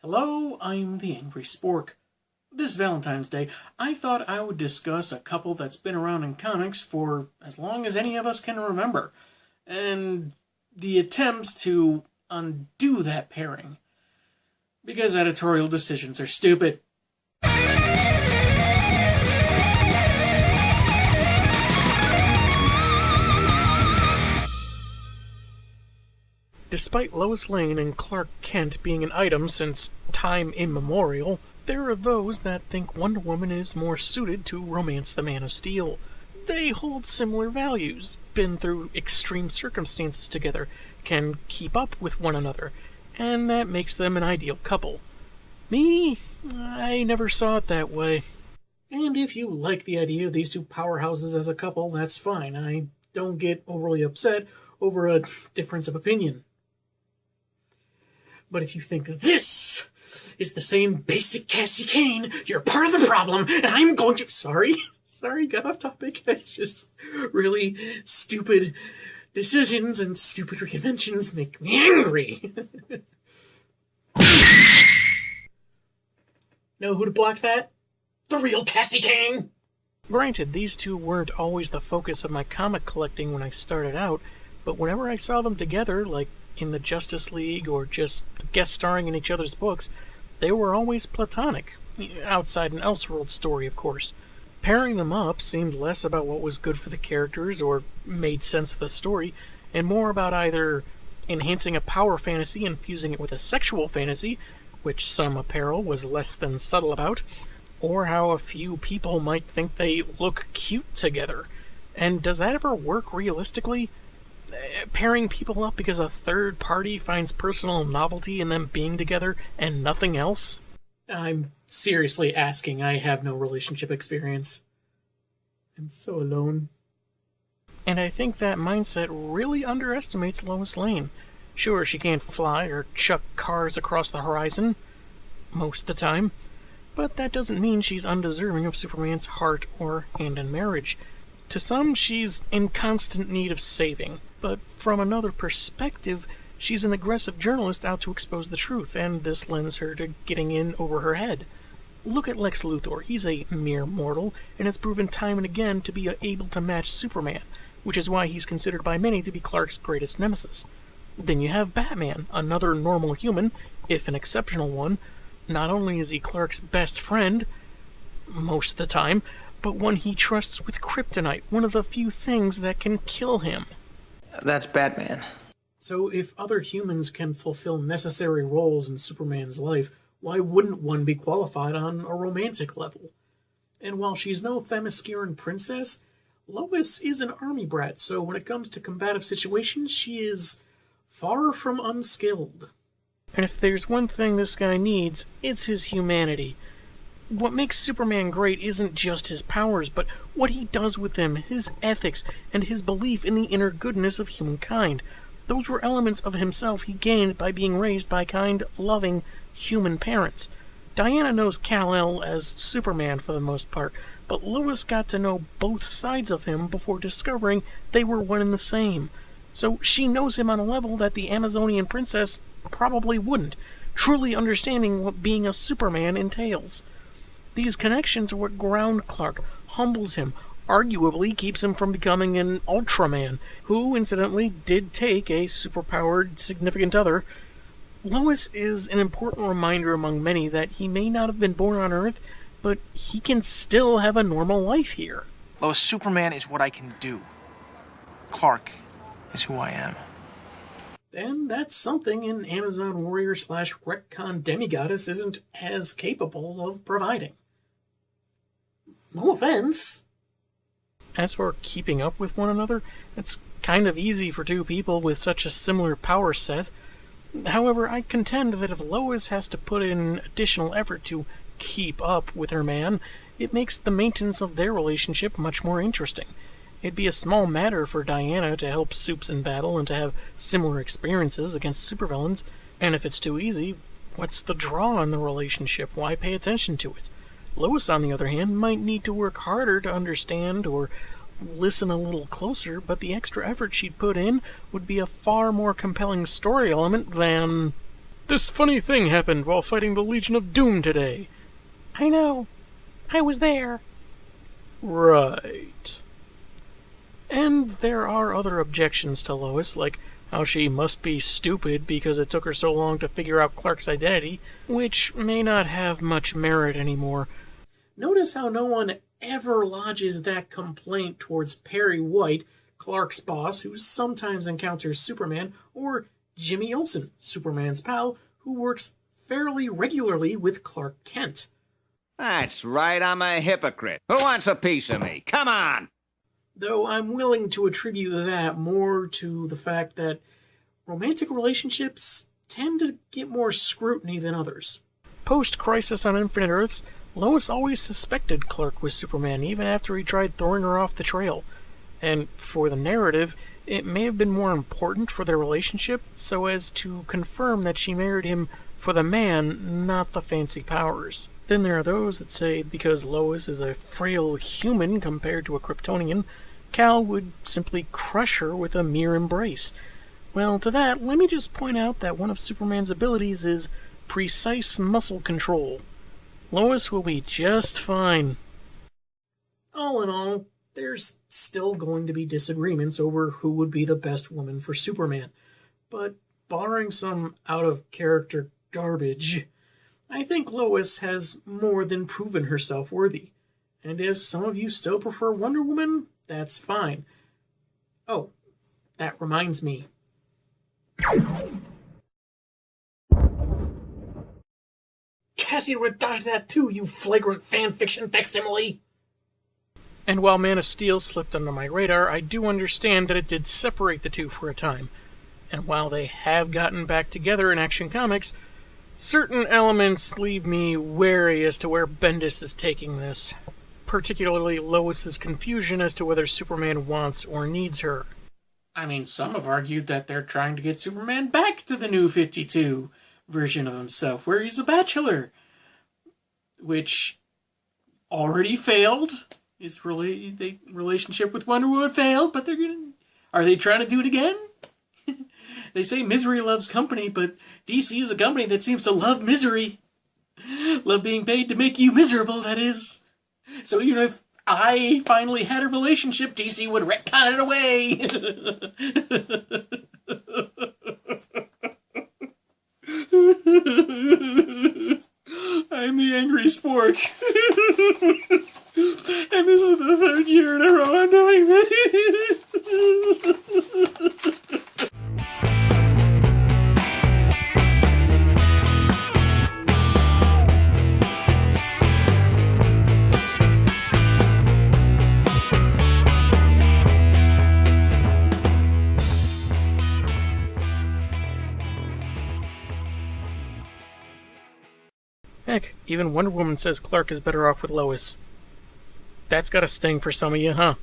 Hello, I'm the Angry Spork. This Valentine's Day, I thought I would discuss a couple that's been around in comics for as long as any of us can remember, and the attempts to undo that pairing. Because editorial decisions are stupid. Despite Lois Lane and Clark Kent being an item since time immemorial, there are those that think Wonder Woman is more suited to romance the Man of Steel. They hold similar values, been through extreme circumstances together, can keep up with one another, and that makes them an ideal couple. Me, I never saw it that way. And if you like the idea of these two powerhouses as a couple, that's fine. I don't get overly upset over a difference of opinion. But if you think that this is the same basic Cassie Kane, you're part of the problem, and I'm going to... Sorry, got off topic. It's just really stupid decisions and stupid reinventions make me angry. Know who to block that? The Real Cassie Kane! Granted, these two weren't always the focus of my comic collecting when I started out, but whenever I saw them together, like in the Justice League or just guest starring in each other's books, they were always platonic, outside an Elseworld story, of course. Pairing them up seemed less about what was good for the characters or made sense of the story, and more about either enhancing a power fantasy and fusing it with a sexual fantasy, which some apparel was less than subtle about, or how a few people might think they look cute together. And does that ever work realistically? Pairing people up because a third party finds personal novelty in them being together and nothing else? I'm seriously asking. I have no relationship experience. I'm so alone. And I think that mindset really underestimates Lois Lane. Sure, she can't fly or chuck cars across the horizon, most of the time, but that doesn't mean she's undeserving of Superman's heart or hand in marriage. To some, she's in constant need of saving, but from another perspective, she's an aggressive journalist out to expose the truth, and this lends her to getting in over her head. Look at Lex Luthor. He's a mere mortal, and has proven time and again to be able to match Superman, which is why he's considered by many to be Clark's greatest nemesis. Then you have Batman, another normal human, if an exceptional one. Not only is he Clark's best friend, most of the time, but one he trusts with kryptonite, one of the few things that can kill him. That's Batman. So if other humans can fulfill necessary roles in Superman's life, why wouldn't one be qualified on a romantic level? And while she's no Themysciran princess, Lois is an army brat, so when it comes to combative situations, she is far from unskilled. And if there's one thing this guy needs, it's his humanity. What makes Superman great isn't just his powers, but what he does with them, his ethics, and his belief in the inner goodness of humankind. Those were elements of himself he gained by being raised by kind, loving, human parents. Diana knows Kal-El as Superman for the most part, but Lois got to know both sides of him before discovering they were one and the same. So she knows him on a level that the Amazonian princess probably wouldn't, truly understanding what being a Superman entails. These connections are what ground Clark, humbles him, arguably keeps him from becoming an Ultraman, who, incidentally, did take a superpowered significant other. Lois is an important reminder among many that he may not have been born on Earth, but he can still have a normal life here. Lois, Superman is what I can do. Clark is who I am. And that's something an Amazon warrior / retcon demigoddess isn't as capable of providing. No offense. As for keeping up with one another, it's kind of easy for two people with such a similar power set. However, I contend that if Lois has to put in additional effort to keep up with her man, it makes the maintenance of their relationship much more interesting. It'd be a small matter for Diana to help Supes in battle and to have similar experiences against supervillains, and if it's too easy, what's the draw in the relationship? Why pay attention to it? Lois, on the other hand, might need to work harder to understand or listen a little closer, but the extra effort she'd put in would be a far more compelling story element than This funny thing happened while fighting the Legion of Doom today. I know. I was there. Right. And there are other objections to Lois, like how she must be stupid because it took her so long to figure out Clark's identity, which may not have much merit anymore. Notice how no one ever lodges that complaint towards Perry White, Clark's boss, who sometimes encounters Superman, or Jimmy Olsen, Superman's pal, who works fairly regularly with Clark Kent. That's right, I'm a hypocrite. Who wants a piece of me? Come on! Though I'm willing to attribute that more to the fact that romantic relationships tend to get more scrutiny than others. Post-Crisis on Infinite Earths, Lois always suspected Clark was Superman, even after he tried throwing her off the trail. And for the narrative, it may have been more important for their relationship so as to confirm that she married him for the man, not the fancy powers. Then there are those that say because Lois is a frail human compared to a Kryptonian, Cal would simply crush her with a mere embrace. Well, to that, let me just point out that one of Superman's abilities is precise muscle control. Lois will be just fine. All in all, there's still going to be disagreements over who would be the best woman for Superman. But barring some out-of-character garbage, I think Lois has more than proven herself worthy. And if some of you still prefer Wonder Woman, that's fine. Oh, that reminds me. Cassie would dodge that too, you flagrant fanfiction facsimile! And while Man of Steel slipped under my radar, I do understand that it did separate the two for a time. And while they have gotten back together in Action Comics, certain elements leave me wary as to where Bendis is taking this. Particularly Lois's confusion as to whether Superman wants or needs her. I mean, some have argued that they're trying to get Superman back to the New 52 version of himself, where he's a bachelor. Which already failed. His relationship with Wonder Woman failed, but are they trying to do it again? They say misery loves company, but DC is a company that seems to love misery. Love being paid to make you miserable, that is. So even if I finally had a relationship, DC would retcon it away. I'm the angry spork. And this is the third year in a row I'm doing this. Heck, even Wonder Woman says Clark is better off with Lois. That's gotta sting for some of you, huh?